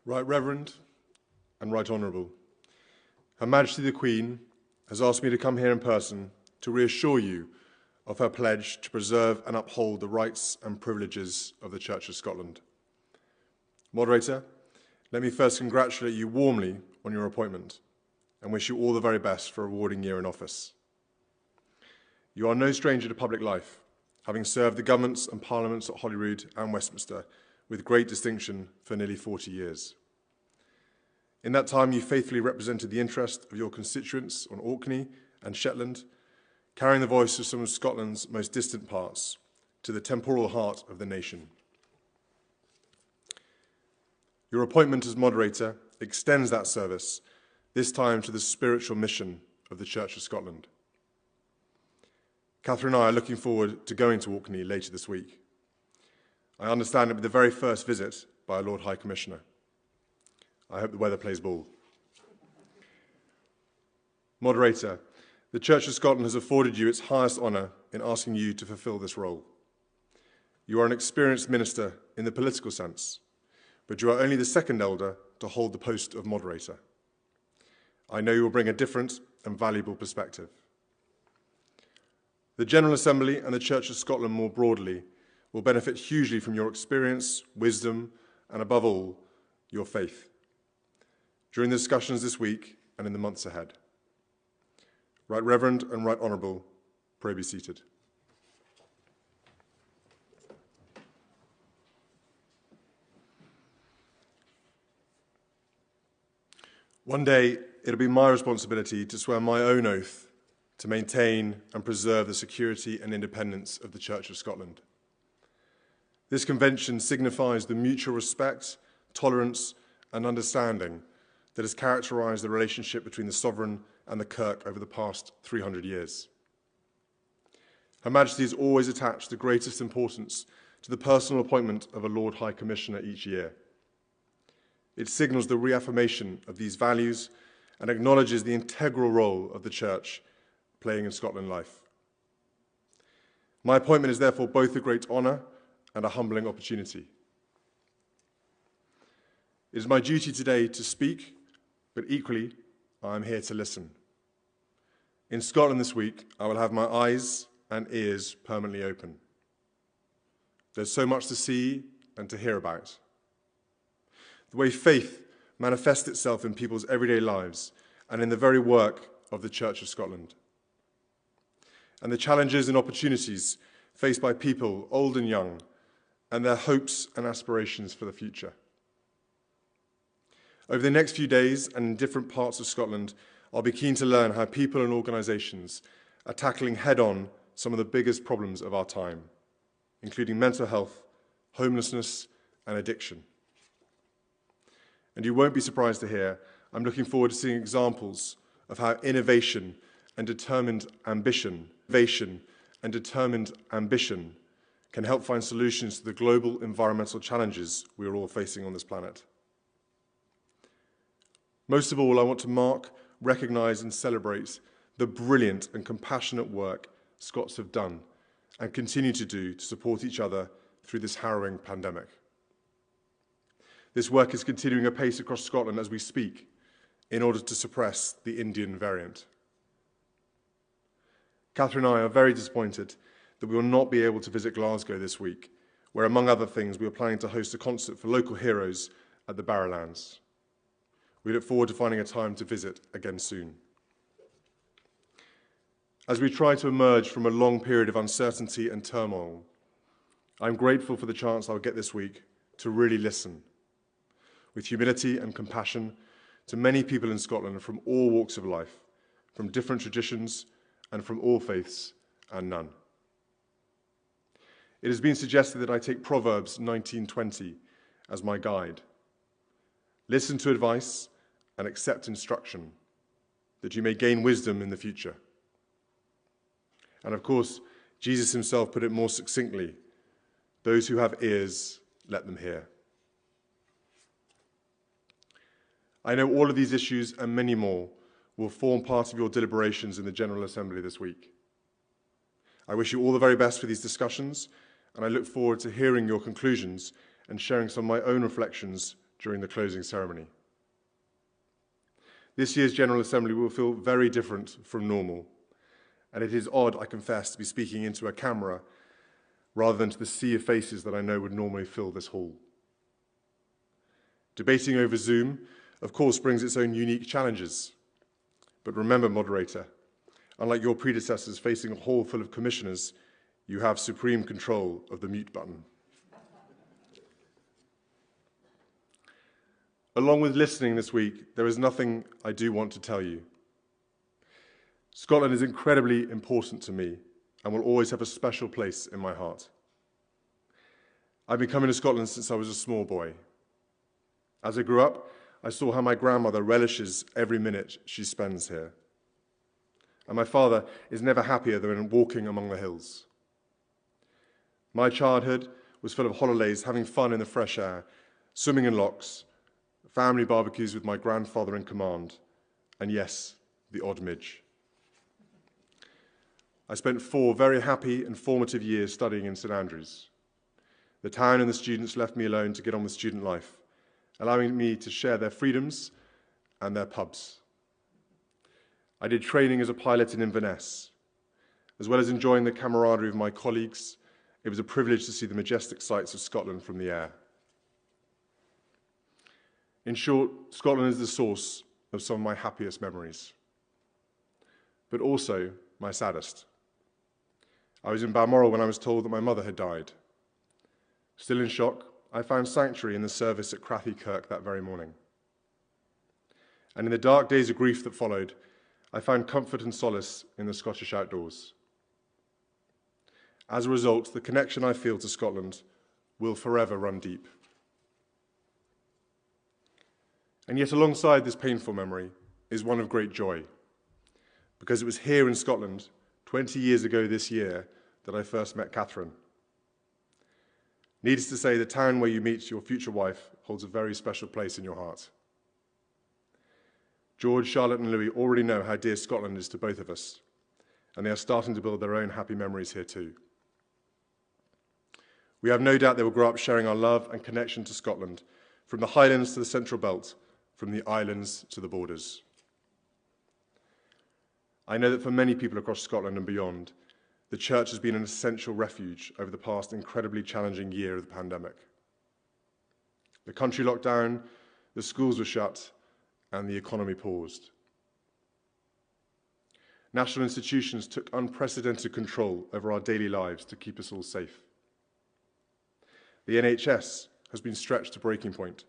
Right Reverend and Right Honourable, Her Majesty the Queen has asked me to come here in person to reassure you of her pledge to preserve and uphold the rights and privileges of the Church of Scotland. Moderator, let me first congratulate you warmly on your appointment and wish you all the very best for a rewarding year in office. You are no stranger to public life, having served the governments and parliaments at Holyrood and Westminster with great distinction for nearly 40 years. In that time, you faithfully represented the interest of your constituents on Orkney and Shetland, carrying the voice of some of Scotland's most distant parts to the temporal heart of the nation. Your appointment as moderator extends that service, this time to the spiritual mission of the Church of Scotland. Catherine and I are looking forward to going to Orkney later this week. I understand it will be the very first visit by a Lord High Commissioner. I hope the weather plays ball. Moderator, the Church of Scotland has afforded you its highest honour in asking you to fulfil this role. You are an experienced minister in the political sense, but you are only the second elder to hold the post of moderator. I know you will bring a different and valuable perspective. The General Assembly and the Church of Scotland more broadly will benefit hugely from your experience, wisdom, and above all, your faith during the discussions this week and in the months ahead. Right Reverend and Right Honourable, pray be seated. One day, it'll be my responsibility to swear my own oath to maintain and preserve the security and independence of the Church of Scotland. This convention signifies the mutual respect, tolerance, and understanding that has characterised the relationship between the Sovereign and the Kirk over the past 300 years. Her Majesty has always attached the greatest importance to the personal appointment of a Lord High Commissioner each year. It signals the reaffirmation of these values and acknowledges the integral role of the Church playing in Scotland life. My appointment is therefore both a great honour and a humbling opportunity. It is my duty today to speak, but equally, I am here to listen. In Scotland this week, I will have my eyes and ears permanently open. There's so much to see and to hear about. The way faith manifests itself in people's everyday lives and in the very work of the Church of Scotland. And the challenges and opportunities faced by people, old and young, and their hopes and aspirations for the future. Over the next few days and in different parts of Scotland, I'll be keen to learn how people and organisations are tackling head-on some of the biggest problems of our time, including mental health, homelessness, and addiction. And you won't be surprised to hear, I'm looking forward to seeing examples of how innovation and determined ambition can help find solutions to the global environmental challenges we are all facing on this planet. Most of all, I want to mark, recognise and celebrate the brilliant and compassionate work Scots have done and continue to do to support each other through this harrowing pandemic. This work is continuing apace across Scotland as we speak in order to suppress the Indian variant. Catherine and I are very disappointed that we will not be able to visit Glasgow this week, where, among other things, we are planning to host a concert for local heroes at the Barrowlands. We look forward to finding a time to visit again soon. As we try to emerge from a long period of uncertainty and turmoil, I'm grateful for the chance I'll get this week to really listen, with humility and compassion, to many people in Scotland from all walks of life, from different traditions, and from all faiths and none. It has been suggested that I take Proverbs 19:20 as my guide. Listen to advice and accept instruction, that you may gain wisdom in the future. And of course, Jesus himself put it more succinctly, those who have ears, let them hear. I know all of these issues and many more will form part of your deliberations in the General Assembly this week. I wish you all the very best for these discussions, and I look forward to hearing your conclusions and sharing some of my own reflections during the closing ceremony. This year's General Assembly will feel very different from normal, and it is odd, I confess, to be speaking into a camera rather than to the sea of faces that I know would normally fill this hall. Debating over Zoom, of course, brings its own unique challenges. But remember, moderator, unlike your predecessors facing a hall full of commissioners, you have supreme control of the mute button. Along with listening this week, there is nothing I do want to tell you. Scotland is incredibly important to me and will always have a special place in my heart. I've been coming to Scotland since I was a small boy. As I grew up, I saw how my grandmother relishes every minute she spends here. And my father is never happier than walking among the hills. My childhood was full of holidays, having fun in the fresh air, swimming in lochs, family barbecues with my grandfather in command, and yes, the odd midge. I spent 4 very happy and formative years studying in St Andrews. The town and the students left me alone to get on with student life, allowing me to share their freedoms and their pubs. I did training as a pilot in Inverness. As well as enjoying the camaraderie of my colleagues, it was a privilege to see the majestic sights of Scotland from the air. In short, Scotland is the source of some of my happiest memories, but also my saddest. I was in Balmoral when I was told that my mother had died. Still in shock, I found sanctuary in the service at Crathy Kirk that very morning. And in the dark days of grief that followed, I found comfort and solace in the Scottish outdoors. As a result, the connection I feel to Scotland will forever run deep. And yet alongside this painful memory is one of great joy, because it was here in Scotland, 20 years ago this year, that I first met Catherine. Needless to say, the town where you meet your future wife holds a very special place in your heart. George, Charlotte and Louis already know how dear Scotland is to both of us, and they are starting to build their own happy memories here too. We have no doubt they will grow up sharing our love and connection to Scotland, from the Highlands to the Central Belt, from the islands to the borders. I know that for many people across Scotland and beyond, the church has been an essential refuge over the past incredibly challenging year of the pandemic. The country locked down, the schools were shut, and the economy paused. National institutions took unprecedented control over our daily lives to keep us all safe. The NHS has been stretched to breaking point,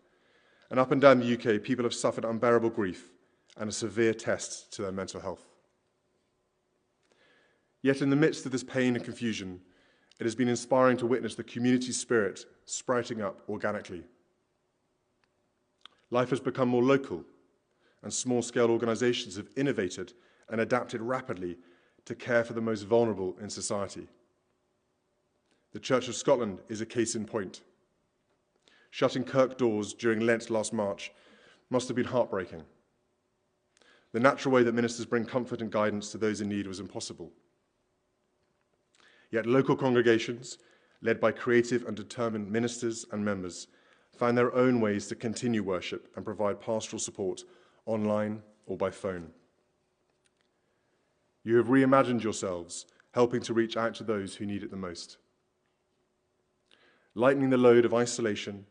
and up and down the UK, people have suffered unbearable grief and a severe test to their mental health. Yet in the midst of this pain and confusion, it has been inspiring to witness the community spirit sprouting up organically. Life has become more local, and small-scale organisations have innovated and adapted rapidly to care for the most vulnerable in society. The Church of Scotland is a case in point. Shutting Kirk doors during Lent last March must have been heartbreaking. The natural way that ministers bring comfort and guidance to those in need was impossible. Yet local congregations, led by creative and determined ministers and members, found their own ways to continue worship and provide pastoral support online or by phone. You have reimagined yourselves, helping to reach out to those who need it the most, lightening the load of isolation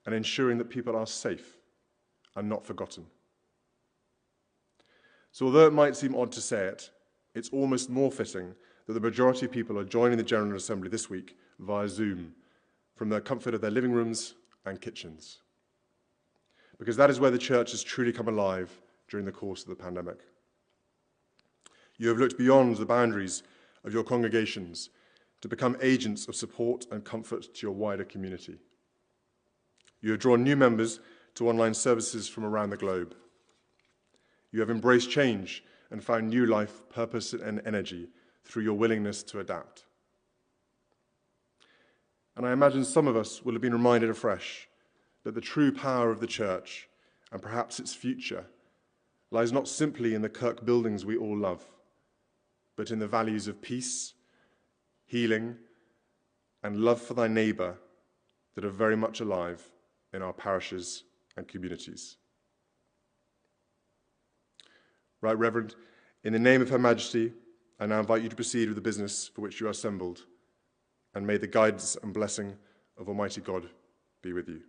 and ensuring that people are safe and not forgotten. So although it might seem odd to say it, it's almost more fitting that the majority of people are joining the General Assembly this week via Zoom from the comfort of their living rooms and kitchens. Because that is where the church has truly come alive during the course of the pandemic. You have looked beyond the boundaries of your congregations to become agents of support and comfort to your wider community. You have drawn new members to online services from around the globe. You have embraced change and found new life, purpose, and energy through your willingness to adapt. And I imagine some of us will have been reminded afresh that the true power of the church, and perhaps its future, lies not simply in the Kirk buildings we all love, but in the values of peace, healing, and love for thy neighbour that are very much alive in our parishes and communities. Right Reverend, in the name of Her Majesty, I now invite you to proceed with the business for which you are assembled, and may the guidance and blessing of Almighty God be with you.